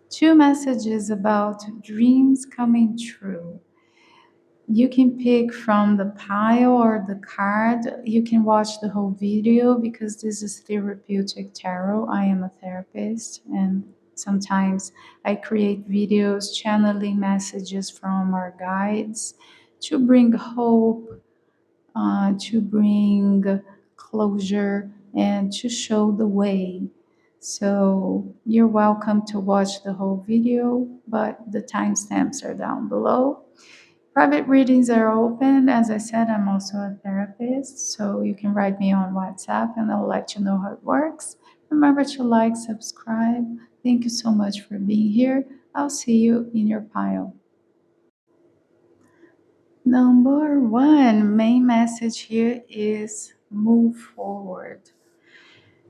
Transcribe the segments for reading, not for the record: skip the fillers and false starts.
Two messages about dreams coming true. You can pick from the pile or the card. You can watch the whole video because this is therapeutic tarot. I am a therapist, and sometimes I create videos channeling messages from our guides to bring hope, to bring closure, and to show the way. So you're welcome to watch the whole video, but the timestamps are down below. Private readings are open. As I said, I'm also a therapist, so you can write me on WhatsApp and I'll let you know how it works. Remember to like, subscribe. Thank you so much for being here. I'll see you in your pile. Number one, main message here is move forward.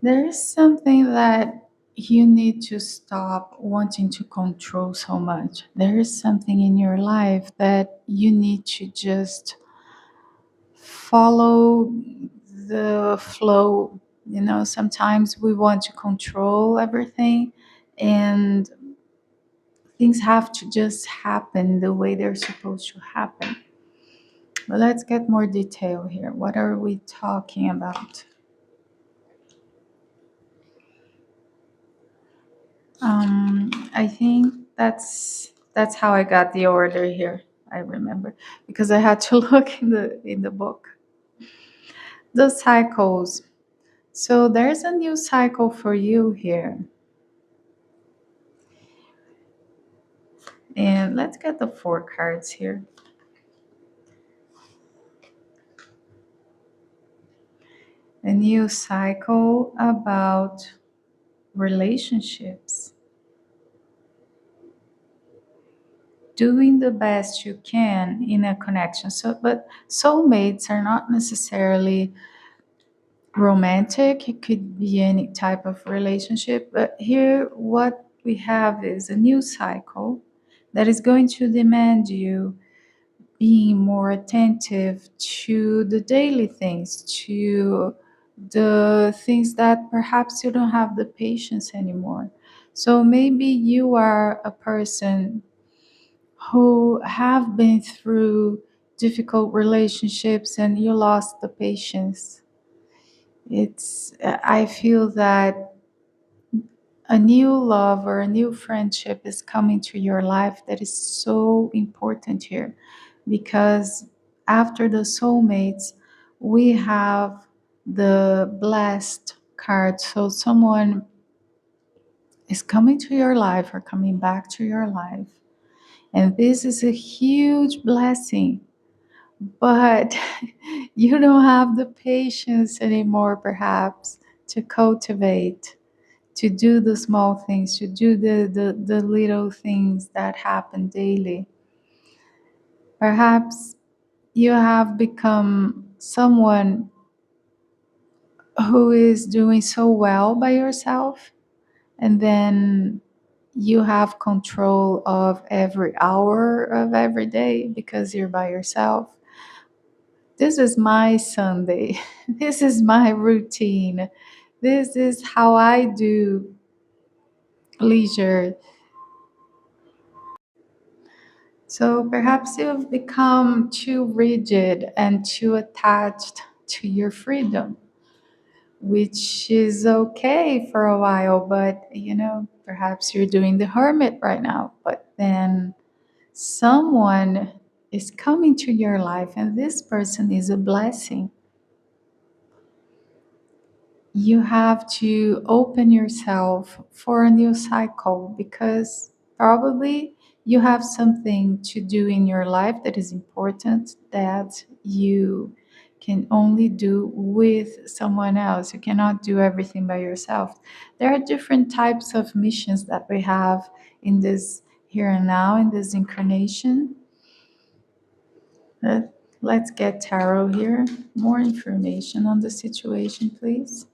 There is something that you need to stop wanting to control so much. There is something in your life that you need to just follow the flow. You know, sometimes we want to control everything and things have to just happen the way they're supposed to happen. But let's get more detail here. What are we talking about? I think that's how I got the order here. I remember because I had to look in the book. The cycles. So there's a new cycle for you here. And let's get the four cards here. A new cycle about relationships. Doing the best you can in a connection. So, but soulmates are not necessarily romantic. It could be any type of relationship. But here, what we have is a new cycle that is going to demand you being more attentive to the daily things, to the things that perhaps you don't have the patience anymore. So maybe you are a person who have been through difficult relationships and you lost the patience. I feel that a new love or a new friendship is coming to your life that is so important here because after the soulmates we have the blessed card. So someone is coming to your life or coming back to your life, and this is a huge blessing, but you don't have the patience anymore perhaps to cultivate, to do the small things, to do the little things that happen daily. Perhaps you have become someone who is doing so well by yourself, and then you have control of every hour of every day because you're by yourself. This is my Sunday. This is my routine. This is how I do leisure. So perhaps you've become too rigid and too attached to your freedom, which is okay for a while, but perhaps you're doing the hermit right now. But then someone is coming to your life, and this person is a blessing. You have to open yourself for a new cycle because probably you have something to do in your life that is important that you can only do with someone else. You cannot do everything by yourself. There are different types of missions that we have in this here and now, in this incarnation. Let's get tarot here. More information on the situation, please.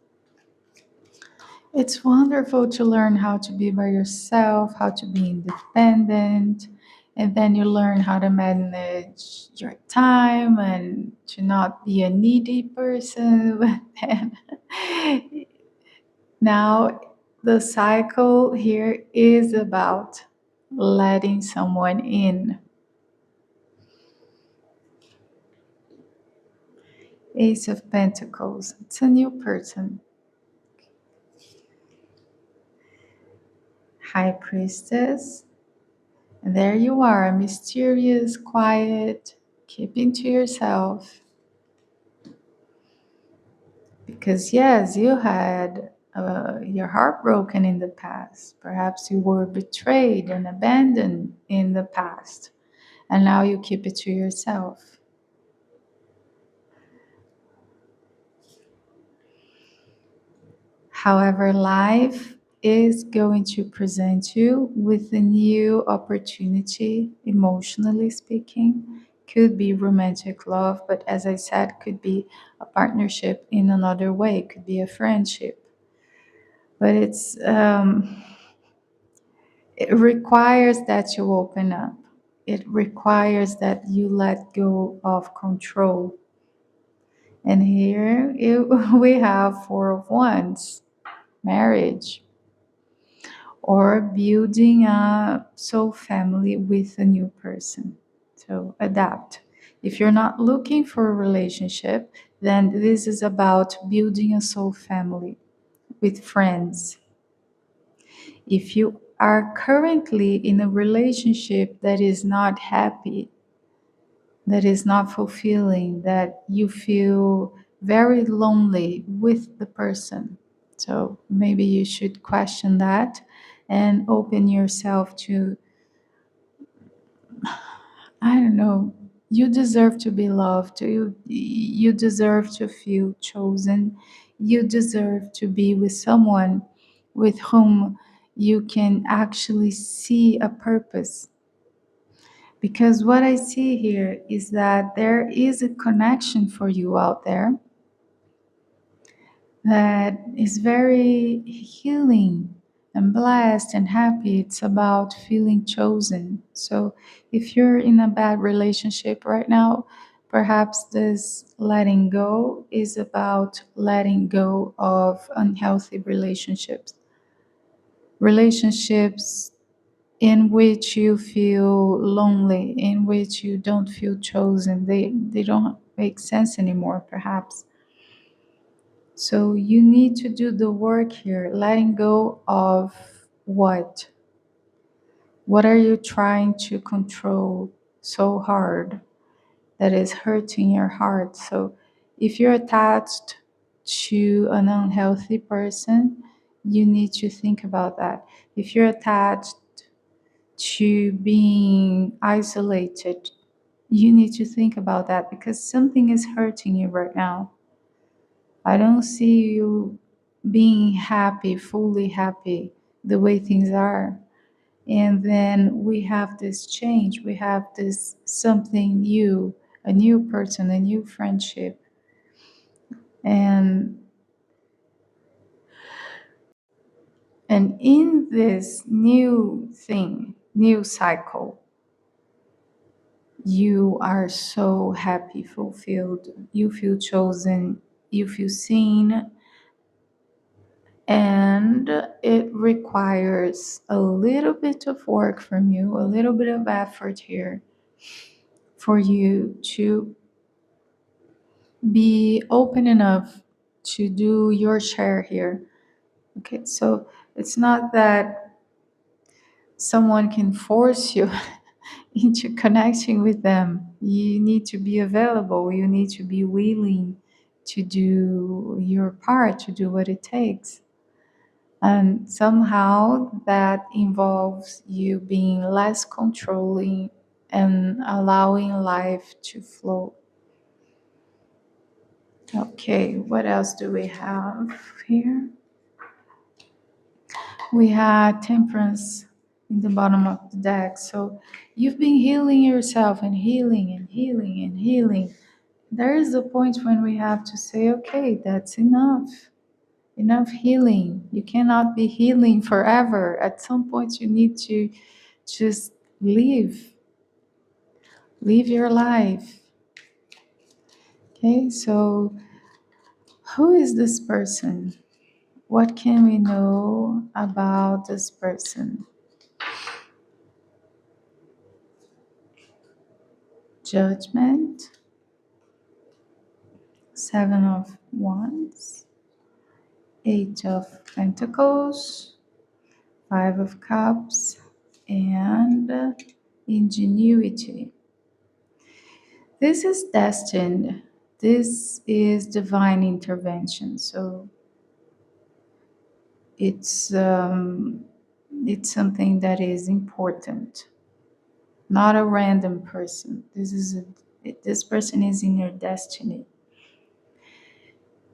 It's wonderful to learn how to be by yourself, how to be independent, and then you learn how to manage your time and to not be a needy person. But then now the cycle here is about letting someone in. Ace of Pentacles. It's a new person. High Priestess. And there you are, mysterious, quiet, keeping to yourself. Because, yes, you had your heart broken in the past. Perhaps you were betrayed and abandoned in the past. And now you keep it to yourself. However, life is going to present you with a new opportunity, emotionally speaking. Could be romantic love, but as I said, could be a partnership in another way, could be a friendship. But it requires that you open up. It requires that you let go of control. And here we have Four of Wands, marriage, or building a soul family with a new person. So adapt. If you're not looking for a relationship, then this is about building a soul family with friends. If you are currently in a relationship that is not happy, that is not fulfilling, that you feel very lonely with the person, so maybe you should question that and open yourself to, I don't know, you deserve to be loved. You deserve to feel chosen. You deserve to be with someone with whom you can actually see a purpose. Because what I see here is that there is a connection for you out there that is very healing and blessed and happy. It's about feeling chosen. So if you're in a bad relationship right now, perhaps this letting go is about letting go of unhealthy relationships. Relationships in which you feel lonely, in which you don't feel chosen. They don't make sense anymore, perhaps. So you need to do the work here, letting go of what? What are you trying to control so hard that is hurting your heart? So if you're attached to an unhealthy person, you need to think about that. If you're attached to being isolated, you need to think about that because something is hurting you right now. I don't see you being happy, fully happy, the way things are. And then we have this change, we have this something new, a new person, a new friendship. And in this new thing, new cycle, you are so happy, fulfilled, you feel chosen, you feel seen, and it requires a little bit of work from you, a little bit of effort here for you to be open enough to do your share here. Okay, so it's not that someone can force you into connecting with them. You need to be available, you need to be willing to do your part, to do what it takes. And somehow that involves you being less controlling and allowing life to flow. Okay, what else do we have here? We had Temperance in the bottom of the deck. So you've been healing yourself and healing and healing and healing. There is a point when we have to say, okay, that's enough. Enough healing. You cannot be healing forever. At some point, you need to just live your life. Okay, so who is this person? What can we know about this person? Judgment, Seven of Wands, Eight of Pentacles, Five of Cups, and ingenuity. This is destined. This is divine intervention. So it's um, it's something that is important, not a random person. This person is in your destiny.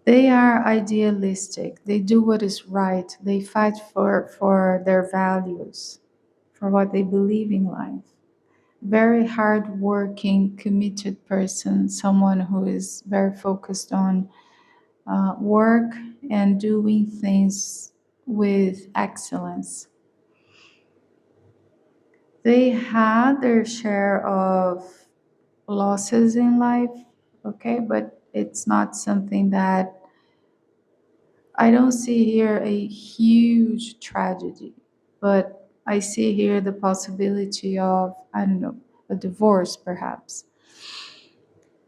They are idealistic. They do what is right. They fight for their values, for what they believe in life. Very hardworking, committed person, someone who is very focused on work and doing things with excellence. They had their share of losses in life, okay, but it's not something that I don't see here a huge tragedy, but I see here the possibility of, I don't know, a divorce perhaps.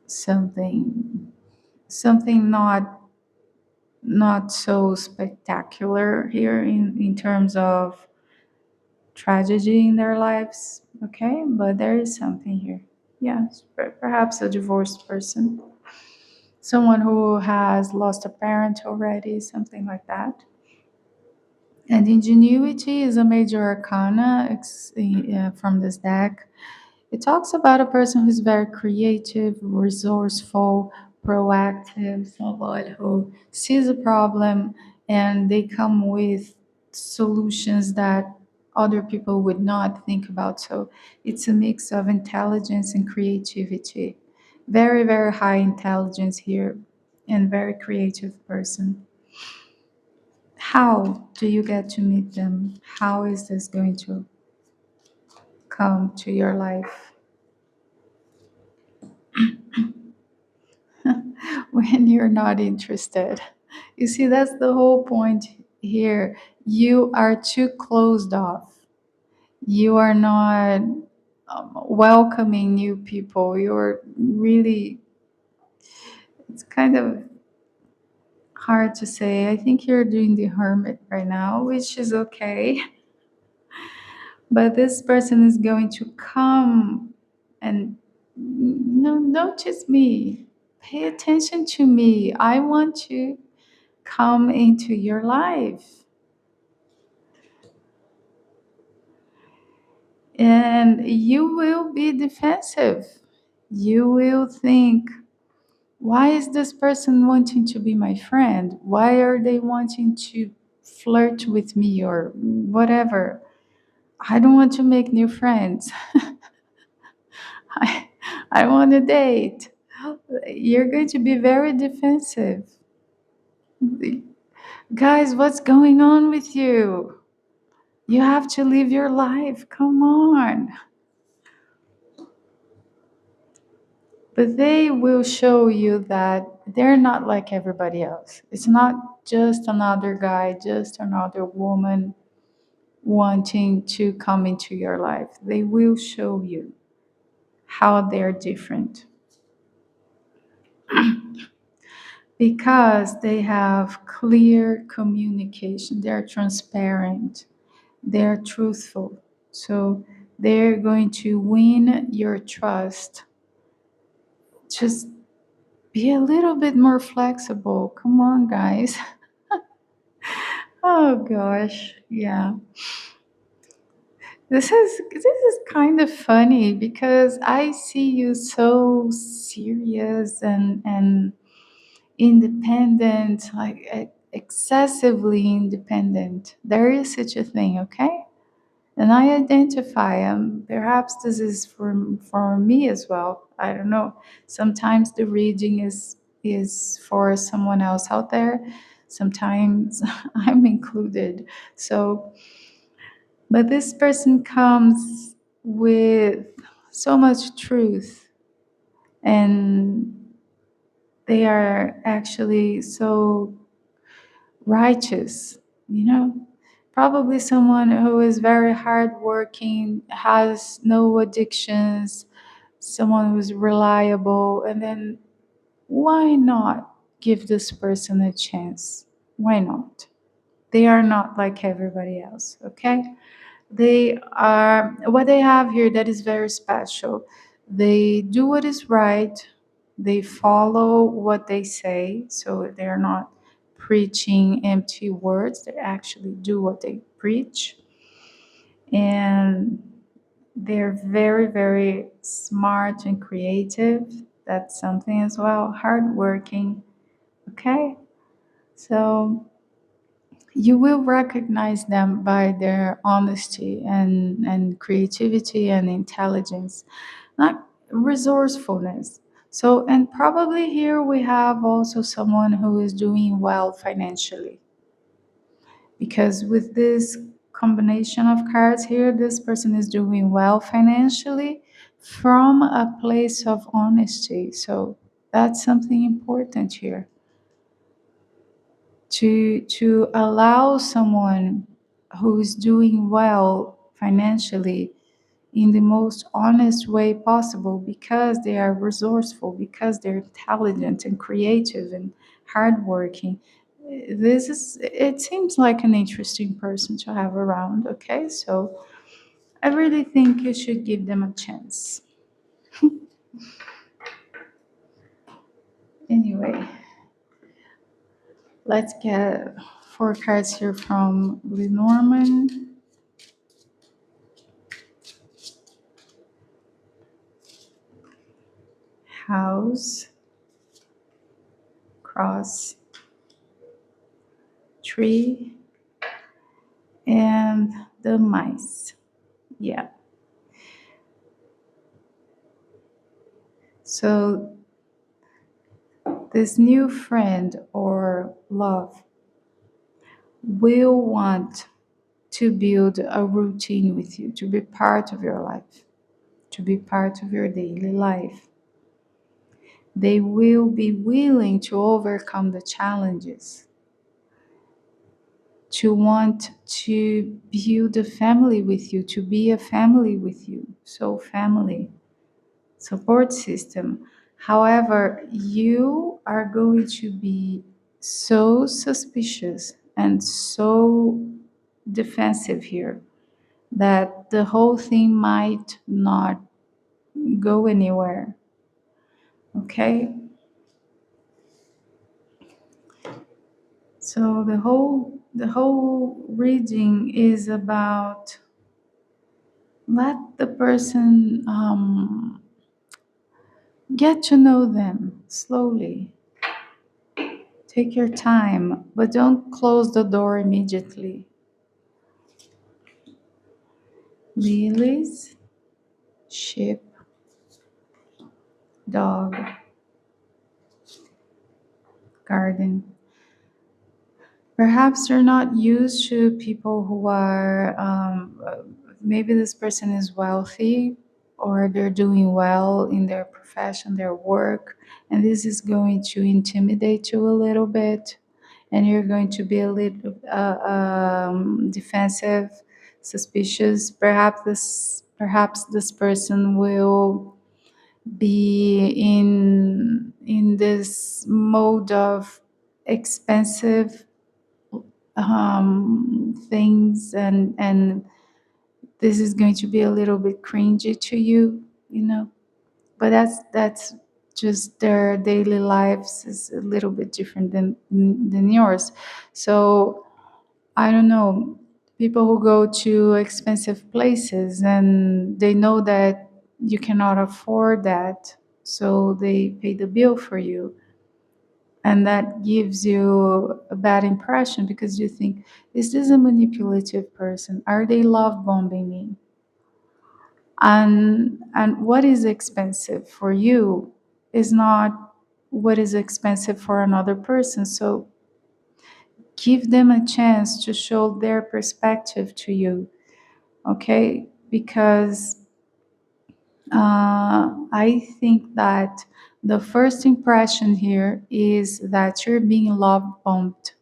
Something not so spectacular here in terms of tragedy in their lives, okay? But there is something here. Yes, perhaps a divorced person, someone who has lost a parent already, something like that. And ingenuity is a major arcana from this deck. It talks about a person who's very creative, resourceful, proactive, someone who sees a problem and they come with solutions that other people would not think about. So it's a mix of intelligence and creativity. Very, very high intelligence here and very creative person. How do you get to meet them? How is this going to come to your life? When you're not interested. You see, that's the whole point here. You are too closed off. You are not welcoming new people. You're really, it's kind of hard to say. I think you're doing the hermit right now, which is okay. But this person is going to come and notice me. Pay attention to me. I want to come into your life. And you will be defensive. You will think, why is this person wanting to be my friend? Why are they wanting to flirt with me or whatever? I don't want to make new friends. I, I want to date. You're going to be very defensive. Guys, what's going on with you? You have to live your life. Come on. But they will show you that they're not like everybody else. It's not just another guy, just another woman wanting to come into your life. They will show you how they're different because they have clear communication, they're transparent, they're truthful. So they're going to win your trust. Just be a little bit more flexible. Come on, guys. Oh gosh, yeah. This is kind of funny because I see you so serious and independent, like excessively independent. There is such a thing, okay? And I identify perhaps this is for me as well. I don't know. Sometimes the reading is for someone else out there. Sometimes I'm included. So, but this person comes with so much truth, and they are actually so righteous, you know? Probably someone who is very hardworking, has no addictions, someone who's reliable, and then why not give this person a chance? Why not? They are not like everybody else, okay? They are what they have here that is very special. They do what is right, they follow what they say, so they're not preaching empty words, they actually do what they preach. And they're very, very smart and creative. That's something as well. Hardworking. Okay? So you will recognize them by their honesty and creativity and intelligence, not resourcefulness. So, and probably here we have also someone who is doing well financially. Because with this combination of cards here, this person is doing well financially from a place of honesty. So, that's something important here. To allow someone who's doing well financially in the most honest way possible, because they are resourceful, because they're intelligent and creative and hardworking. This is, it seems like an interesting person to have around. Okay, so I really think you should give them a chance. Anyway, let's get 4 cards here from Lenormand. House, cross, tree, and the mice. Yeah. So this new friend or love will want to build a routine with you, to be part of your life, to be part of your daily life. They will be willing to overcome the challenges, to want to build a family with you, to be a family with you. So, family, support system. However, you are going to be so suspicious and so defensive here that the whole thing might not go anywhere. Okay? So the whole reading is about let the person get to know them slowly. Take your time, but don't close the door immediately. Lilies, sheep, dog, garden. Perhaps you're not used to people who are, maybe this person is wealthy or they're doing well in their profession, their work, and this is going to intimidate you a little bit, and you're going to be a little defensive, suspicious. Perhaps this person will be in this mode of expensive things, and this is going to be a little bit cringy to you, you know. But that's just their daily lives is a little bit different than yours. So I don't know, people who go to expensive places and they know that you cannot afford that, so they pay the bill for you. And that gives you a bad impression because you think, is this a manipulative person? Are they love bombing me? And what is expensive for you is not what is expensive for another person. So give them a chance to show their perspective to you, okay? Because I think that the first impression here is that you're being love bombed.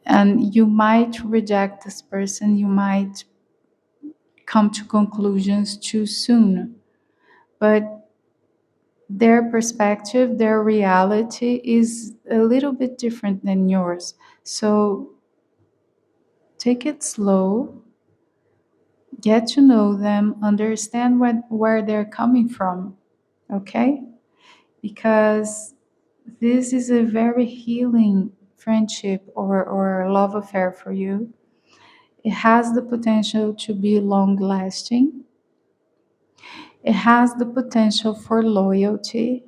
And you might reject this person, you might come to conclusions too soon. But their perspective, their reality is a little bit different than yours. So take it slow, get to know them, understand where they're coming from, okay? Because this is a very healing friendship or love affair for you. It has the potential to be long lasting. It has the potential for loyalty.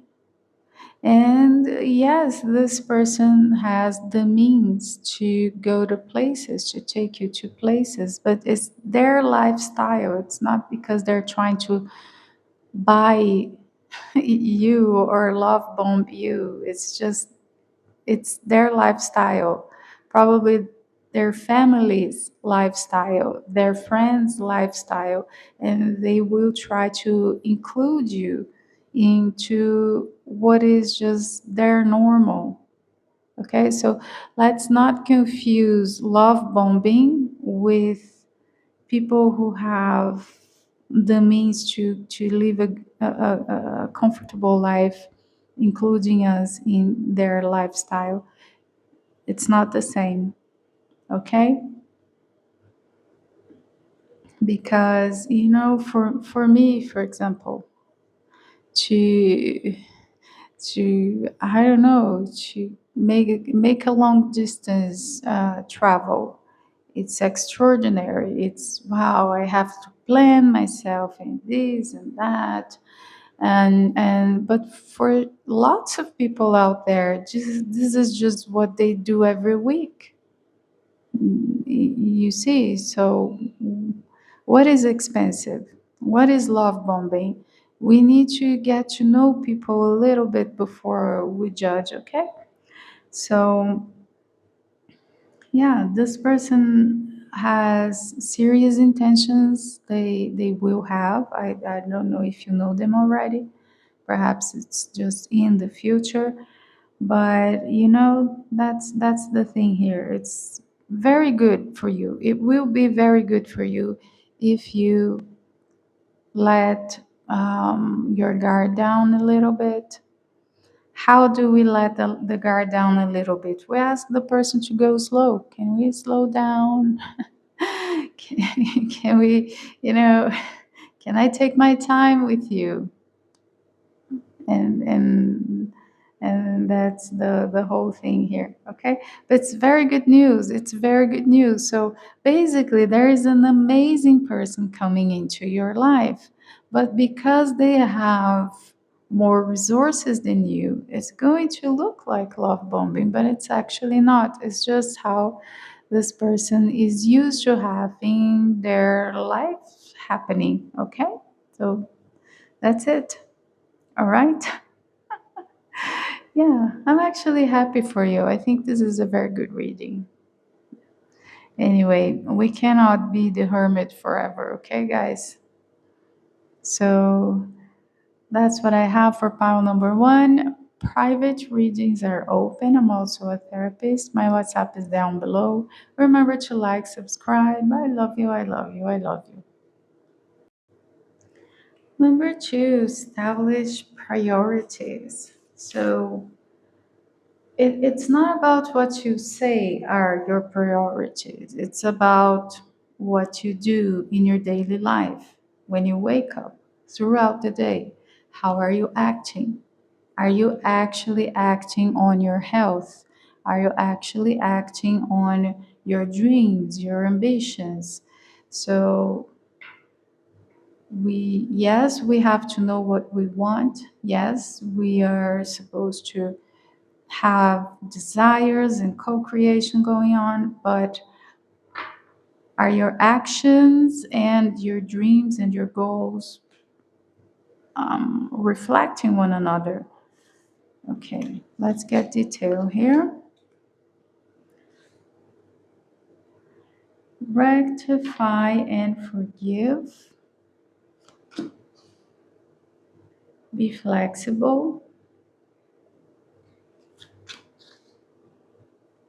And yes, this person has the means to go to places, to take you to places, but it's their lifestyle. It's not because they're trying to buy you or love bomb you. It's their lifestyle, probably their family's lifestyle, their friends' lifestyle, and they will try to include you into what is just their normal. Okay, so let's not confuse love bombing with people who have the means to live a comfortable life, including us in their lifestyle. It's not the same, okay? Because for me, for example, to I don't know, to make a long distance travel, it's extraordinary. It's wow, I have to plan myself in this and that. And but for lots of people out there, this is just what they do every week. You see, so what is expensive? What is love bombing? We need to get to know people a little bit before we judge, okay? So yeah, this person has serious intentions. They will have. I don't know if you know them already. Perhaps it's just in the future. But that's the thing here. It's very good for you. It will be very good for you if you let your guard down a little bit. How do we let the guard down a little bit? We ask the person to go slow. Can we slow down? Can we, can I take my time with you? And that's the whole thing here, okay? But it's very good news. It's very good news. So basically there is an amazing person coming into your life, but because they have more resources than you, it's going to look like love bombing, but it's actually not. It's just how this person is used to having their life happening, okay? So that's it. All right. Yeah, I'm actually happy for you. I think this is a very good reading. Anyway, we cannot be the hermit forever, okay, guys? So that's what I have for pile number one. Private readings are open. I'm also a therapist. My WhatsApp is down below. Remember to like, subscribe. I love you. I love you. I love you. Number two, establish priorities. So it's not about what you say are your priorities. It's about what you do in your daily life when you wake up throughout the day. How are you acting? Are you actually acting on your health? Are you actually acting on your dreams, your ambitions? So yes, we have to know what we want. Yes, we are supposed to have desires and co creation going on, but are your actions and your dreams and your goals reflecting one another? Okay, let's get detail here. Rectify and forgive. Be flexible.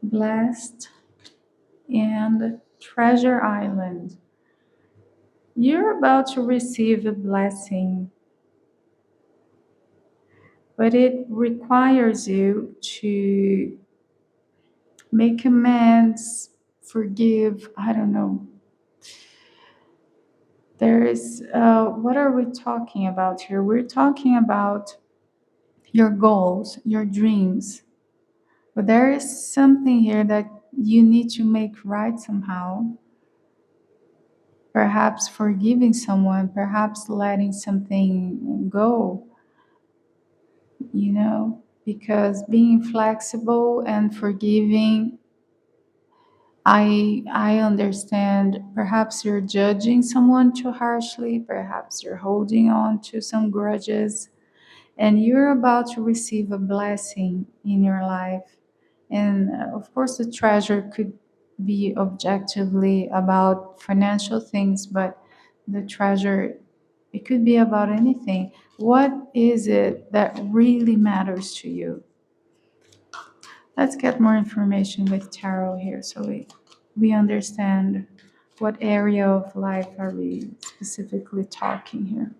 Blessed. and Treasure Island. You're about to receive a blessing, but it requires you to make amends, forgive. I don't know. There is, what are we talking about here? We're talking about your goals, your dreams. But there is something here that you need to make right somehow. Perhaps forgiving someone, perhaps letting something go, because being flexible and forgiving, I understand. Perhaps you're judging someone too harshly, perhaps you're holding on to some grudges, and you're about to receive a blessing in your life. And of course, the treasure could be objectively about financial things, but the treasure, it could be about anything. What is it that really matters to you? Let's get more information with tarot here so we understand what area of life are we specifically talking here.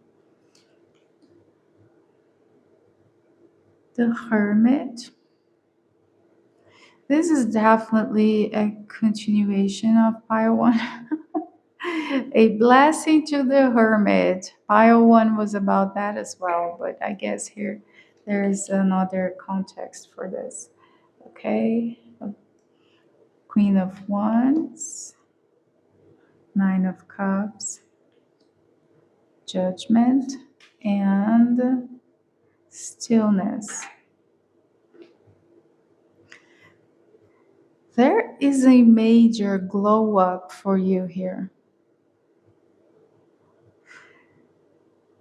The Hermit. This is definitely a continuation of pile one. A blessing to the hermit. Pile one was about that as well, but I guess here there's another context for this. Okay, Queen of Wands, Nine of Cups, Judgment, and Stillness. There is a major glow up for you here.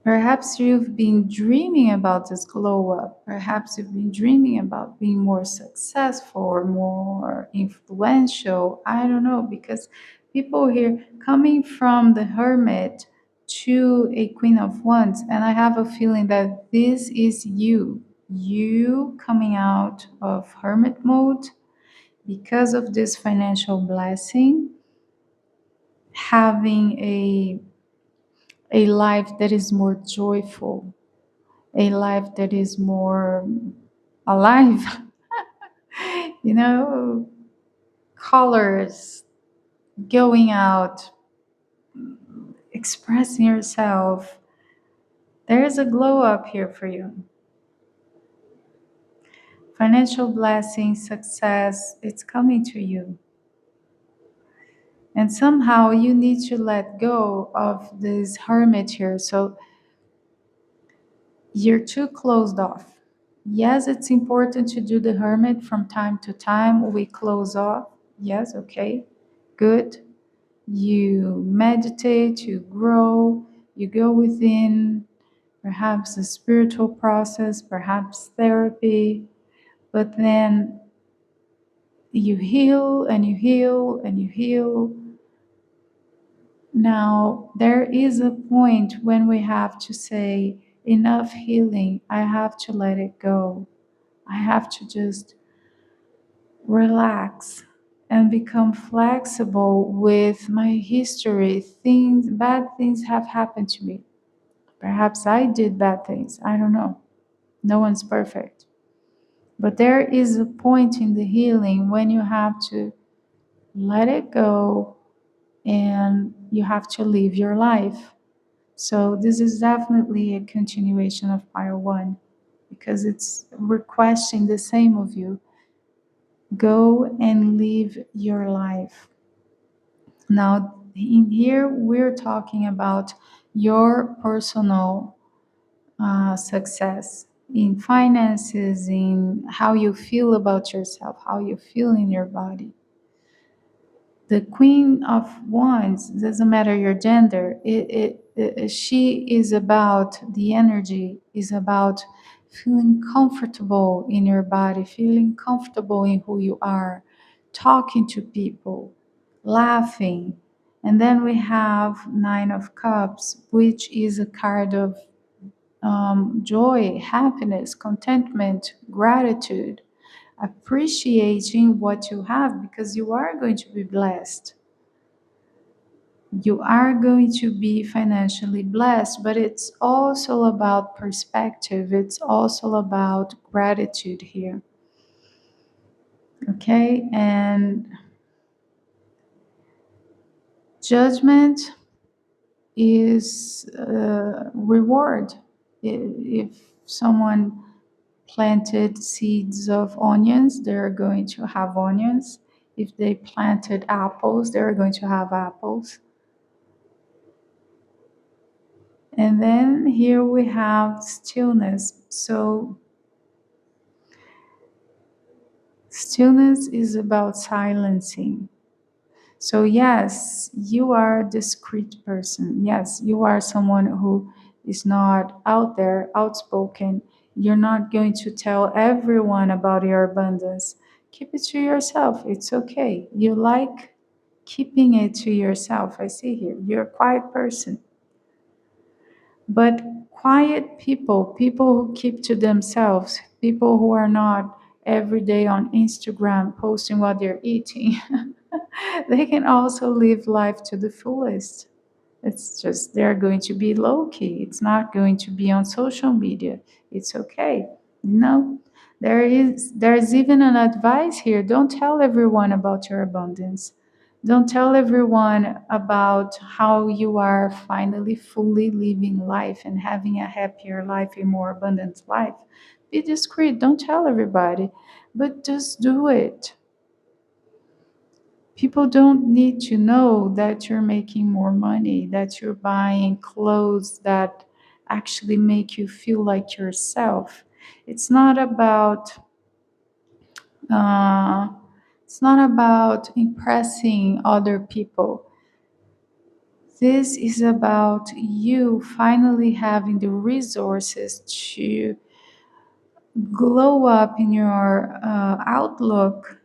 Perhaps you've been dreaming about this glow up. Perhaps you've been dreaming about being more successful or more influential. I don't know, because people here coming from the hermit to a queen of wands, and I have a feeling that this is you. You coming out of hermit mode because of this financial blessing, having a life that is more joyful, a life that is more alive, you know, colors, going out, expressing yourself. There is a glow up here for you. Financial blessing, success, it's coming to you. And somehow you need to let go of this hermit here. So you're too closed off. Yes, it's important to do the hermit from time to time. We close off. Yes, okay, good. You meditate, you grow, you go within, perhaps a spiritual process, perhaps therapy, but then you heal and you heal and you heal. Now, there is a point when we have to say, enough healing, I have to let it go. I have to just relax and become flexible with my history. Things, bad things have happened to me. Perhaps I did bad things. I don't know. No one's perfect. But there is a point in the healing when you have to let it go and you have to live your life. So this is definitely a continuation of pile one because it's requesting the same of you. Go and live your life. Now, in here, we're talking about your personal success in finances, in how you feel about yourself, how you feel in your body. The Queen of Wands, doesn't matter your gender, she is about the energy, is about feeling comfortable in your body, feeling comfortable in who you are, talking to people, laughing. And then we have Nine of Cups, which is a card of joy, happiness, contentment, gratitude. appreciating what you have, because you are going to be blessed. You are going to be financially blessed, but it's also about perspective. It's also about gratitude here. Okay? And judgment is reward. If someone planted seeds of onions, they're going to have onions. If they planted apples, they're going to have apples. And then here we have stillness. So stillness is about silencing. So yes, you are a discreet person. Yes, you are someone who is not out there, outspoken. You're not going to tell everyone about your abundance. Keep it to yourself. It's okay. You like keeping it to yourself. I see here. You're a quiet person. But quiet people, people who keep to themselves, people who are not every day on Instagram posting what they're eating, they can also live life to the fullest. It's just they're going to be low key. It's not going to be on social media. It's okay. No, there's even an advice here. Don't tell everyone about your abundance. Don't tell everyone about how you are finally fully living life and having a happier life, a more abundant life. Be discreet. Don't tell everybody, but just do it. People don't need to know that you're making more money, that you're buying clothes that actually make you feel like yourself. It's not about uh, it's not about impressing other people. This is about you finally having the resources to glow up in your outlook,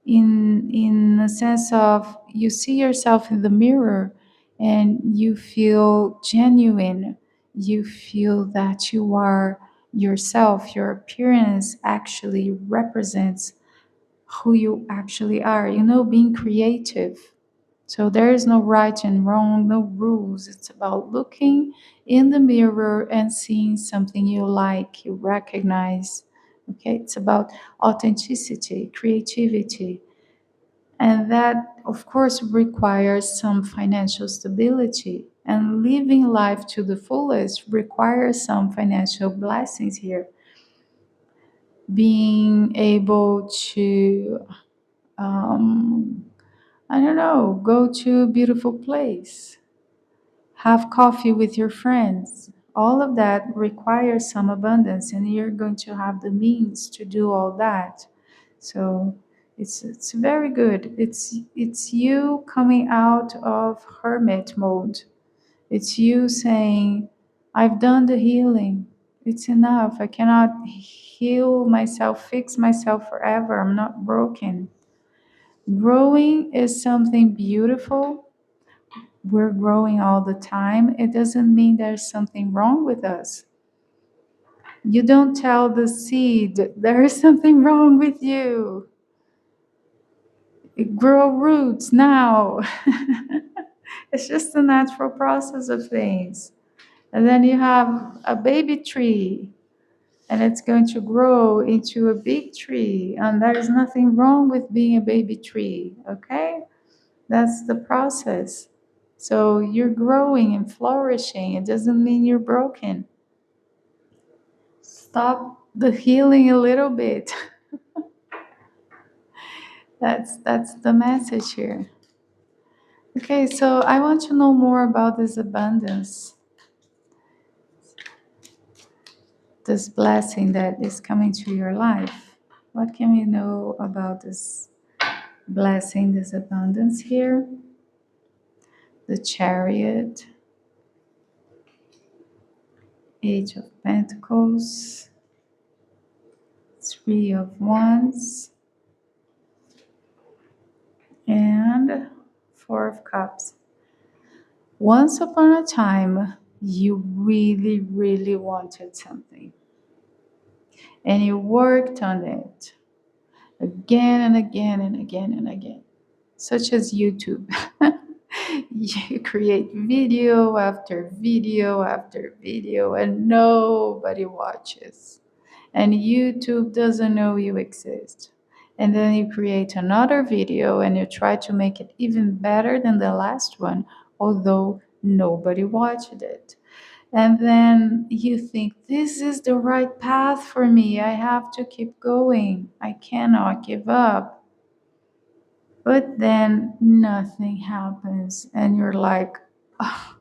in a sense of you see yourself in the mirror and you feel genuine. You feel that you are yourself. Your appearance actually represents who you actually are. Being creative. So there is no right and wrong, no rules. It's about looking in the mirror and seeing something you like, you recognize. Okay, it's about authenticity, creativity. And that, of course, requires some financial stability. And living life to the fullest requires some financial blessings here. Being able to, um, I don't know, go to a beautiful place, have coffee with your friends. All of that requires some abundance, and you're going to have the means to do all that. So it's very good. It's you coming out of hermit mode. It's you saying, I've done the healing. It's enough. I cannot heal myself, fix myself forever. I'm not broken. Growing is something beautiful. We're growing all the time. It doesn't mean there's something wrong with us. You don't tell the seed, there is something wrong with you. Grow roots now. It's just the natural process of things. And then you have a baby tree, and it's going to grow into a big tree. And there is nothing wrong with being a baby tree, okay? That's the process. So you're growing and flourishing. It doesn't mean you're broken. Stop the healing a little bit. That's the message here. Okay, so I want to know more about this abundance, this blessing that is coming to your life. What can we know about this blessing, this abundance here? The Chariot, Age of Pentacles, Three of Wands, and Four of Cups. Once upon a time, you really, really wanted something, and you worked on it. again and again and again and again, such as YouTube. You create video after video after video, and nobody watches. And YouTube doesn't know you exist. And then you create another video and you try to make it even better than the last one, although nobody watched it. And then you think, this is the right path for me. I have to keep going. I cannot give up. But then nothing happens. And you're like, oh,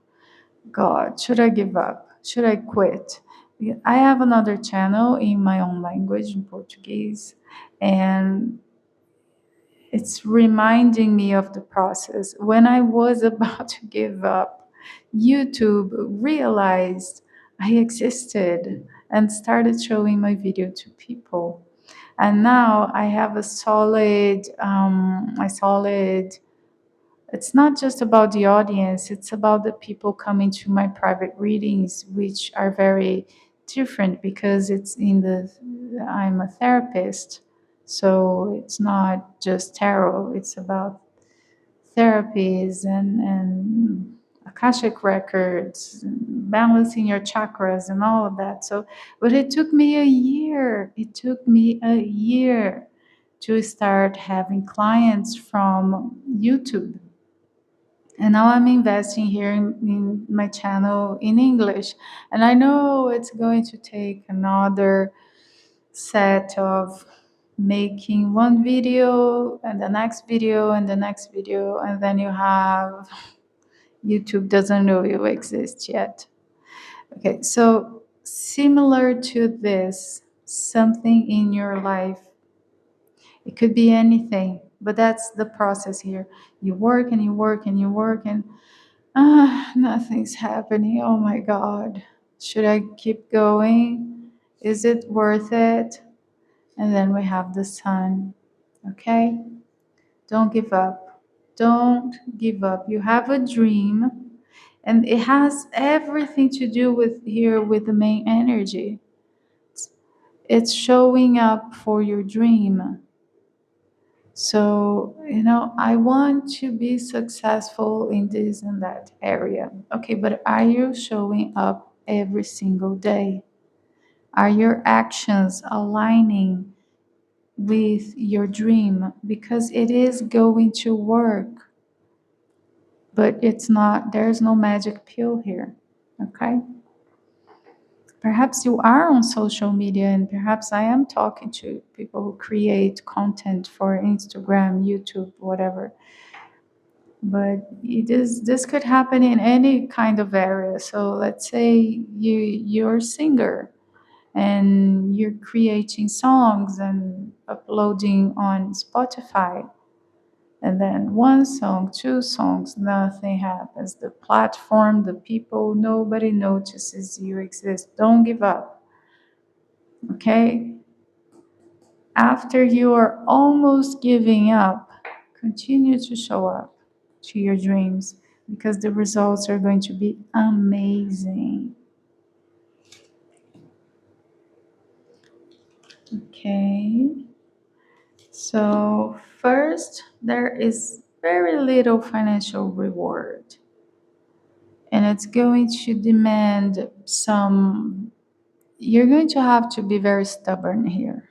God, should I give up? Should I quit? I have another channel in my own language, in Portuguese. And it's reminding me of the process. When I was about to give up, YouTube realized I existed and started showing my video to people. And now I have a solid. It's not just about the audience; it's about the people coming to my private readings, which are very different because I'm a therapist, so it's not just tarot. It's about therapies and Akashic Records, and balancing your chakras and all of that. So, but it took me a year. It took me a year to start having clients from YouTube. And now I'm investing here in my channel in English. And I know it's going to take another set of making one video and the next video and the next video. And then you have YouTube doesn't know you exist yet. Okay, so similar to this, something in your life, it could be anything, but that's the process here. You work and you work and you work and nothing's happening. Oh my God. Should I keep going? Is it worth it? And then we have the sun. Okay? Don't give up. Don't give up. You have a dream, and it has everything to do with here with the main energy. It's showing up for your dream. So, I want to be successful in this and that area. Okay, but are you showing up every single day? Are your actions aligning with your dream? Because it is going to work, but there's no magic pill here. Okay? Perhaps you are on social media, and perhaps I am talking to people who create content for Instagram, YouTube, whatever. But this could happen in any kind of area. So let's say you're a singer and you're creating songs and uploading on Spotify, and then one song, two songs, nothing happens. The platform, the people, nobody notices you exist. Don't give up. Okay? After you are almost giving up, continue to show up to your dreams because the results are going to be amazing. Okay. So, first, there is very little financial reward, and it's going to demand you're going to have to be very stubborn here.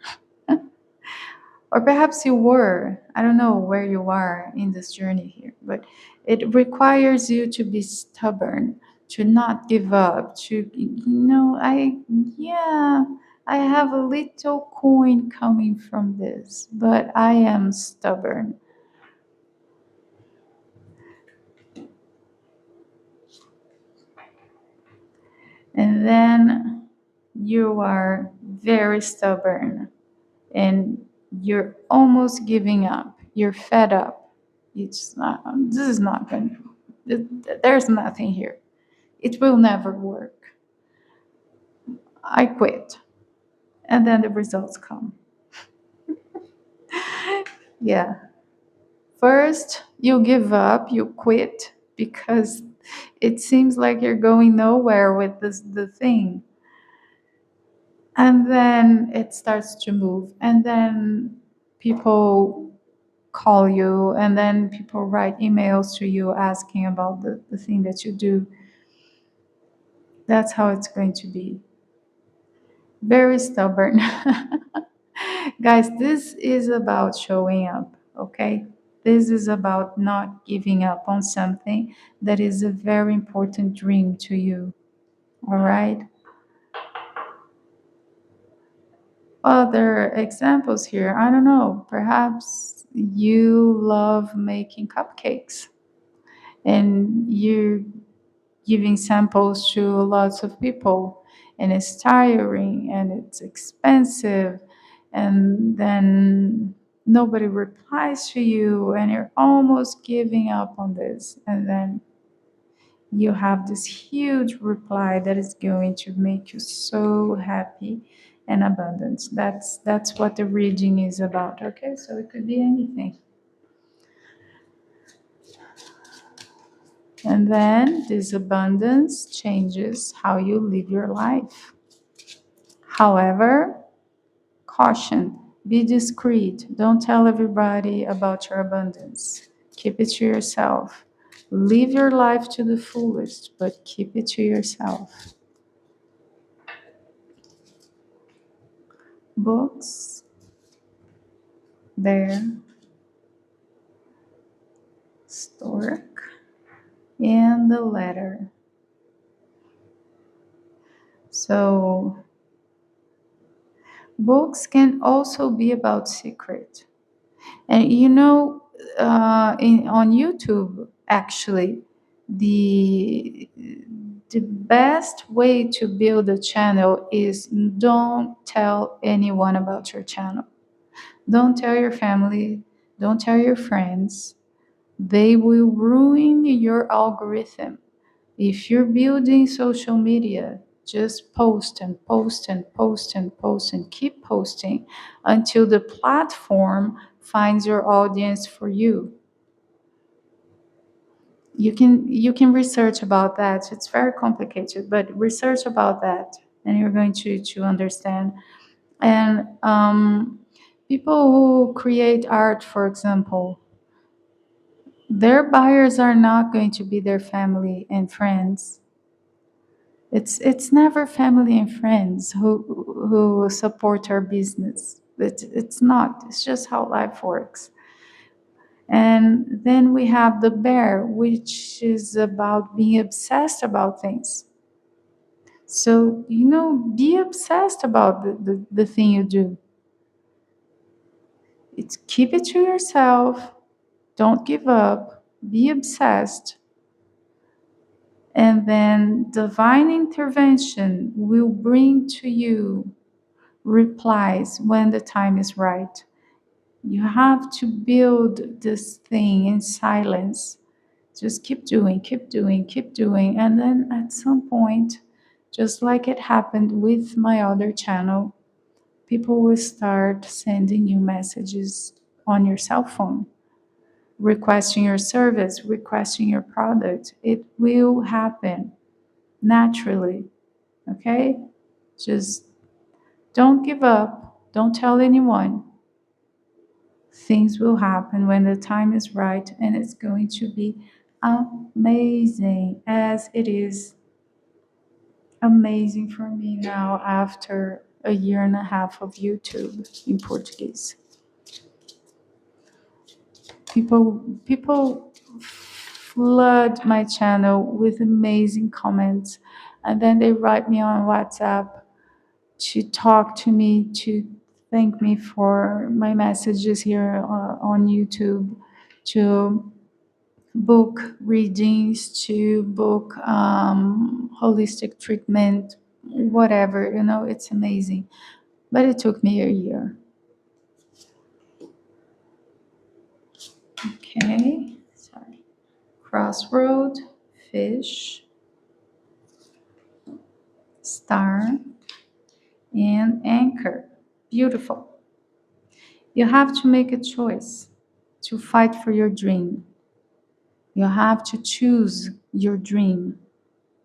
Or perhaps you were. I don't know where you are in this journey here, but it requires you to be stubborn, to not give up, yeah, I have a little coin coming from this, but I am stubborn. And then you are very stubborn and you're almost giving up. You're fed up. This is not going there's nothing here. It will never work. I quit. And then the results come. Yeah. First, you give up, you quit because it seems like you're going nowhere with the thing. And then it starts to move. And then people call you, and then people write emails to you asking about the thing that you do. That's how it's going to be. Very stubborn. Guys, this is about showing up, okay? This is about not giving up on something that is a very important dream to you, all right? Other examples here, I don't know, perhaps you love making cupcakes and you're giving samples to lots of people, and it's tiring and it's expensive, and then nobody replies to you and you're almost giving up on this, and then you have this huge reply that is going to make you so happy and abundant. That's what the reading is about, okay? So it could be anything. And then this abundance changes how you live your life. However, caution, be discreet. Don't tell everybody about your abundance. Keep it to yourself. Live your life to the fullest, but keep it to yourself. Books, there, stork, and the letter. So, books can also be about secret. And on YouTube, actually, the the best way to build a channel is don't tell anyone about your channel. Don't tell your family. Don't tell your friends. They will ruin your algorithm. If you're building social media, just post and post and post and post and keep posting until the platform finds your audience for you. You can research about that. It's very complicated, but research about that, and you're going to understand. And people who create art, for example, their buyers are not going to be their family and friends. It's never family and friends who support our business. It's not. It's just how life works. And then we have the bear, which is about being obsessed about things. So, be obsessed about the thing you do. It's keep it to yourself. Don't give up. Be obsessed. And then divine intervention will bring to you replies when the time is right. You have to build this thing in silence. Just keep doing, keep doing, keep doing. And then at some point, just like it happened with my other channel, people will start sending you messages on your cell phone, requesting your service, requesting your product. It will happen naturally, okay? Just don't give up. Don't tell anyone. Things will happen when the time is right, and it's going to be amazing, as it is amazing for me now after a year and a half of YouTube in Portuguese. People flood my channel with amazing comments, and then they write me on WhatsApp to talk to me, to thank me for my messages here on YouTube, to book readings, to book holistic treatment, whatever. It's amazing. But it took me a year. Okay, sorry. Crossroad, fish, star, and anchor. Beautiful. You have to make a choice to fight for your dream. You have to choose your dream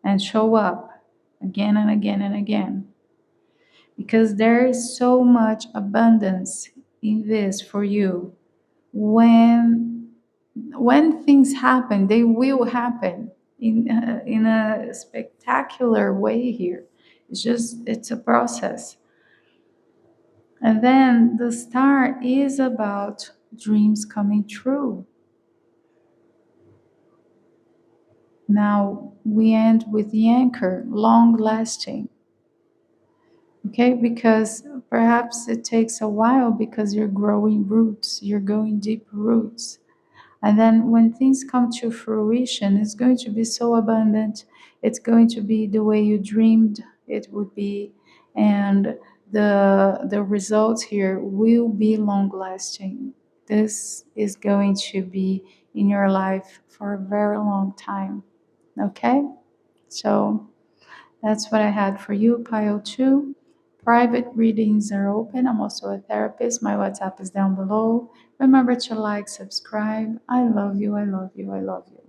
and show up again and again and again. Because there is so much abundance in this for you. When things happen, they will happen in a spectacular way here. It's a process. And then the star is about dreams coming true. Now we end with the anchor, long lasting. Okay, because perhaps it takes a while because you're growing roots, you're going deep roots. And then when things come to fruition, it's going to be so abundant. It's going to be the way you dreamed it would be. And the results here will be long lasting. This is going to be in your life for a very long time. Okay? So that's what I had for you, Pile 2. Private readings are open. I'm also a therapist. My WhatsApp is down below. Remember to like, subscribe. I love you. I love you. I love you.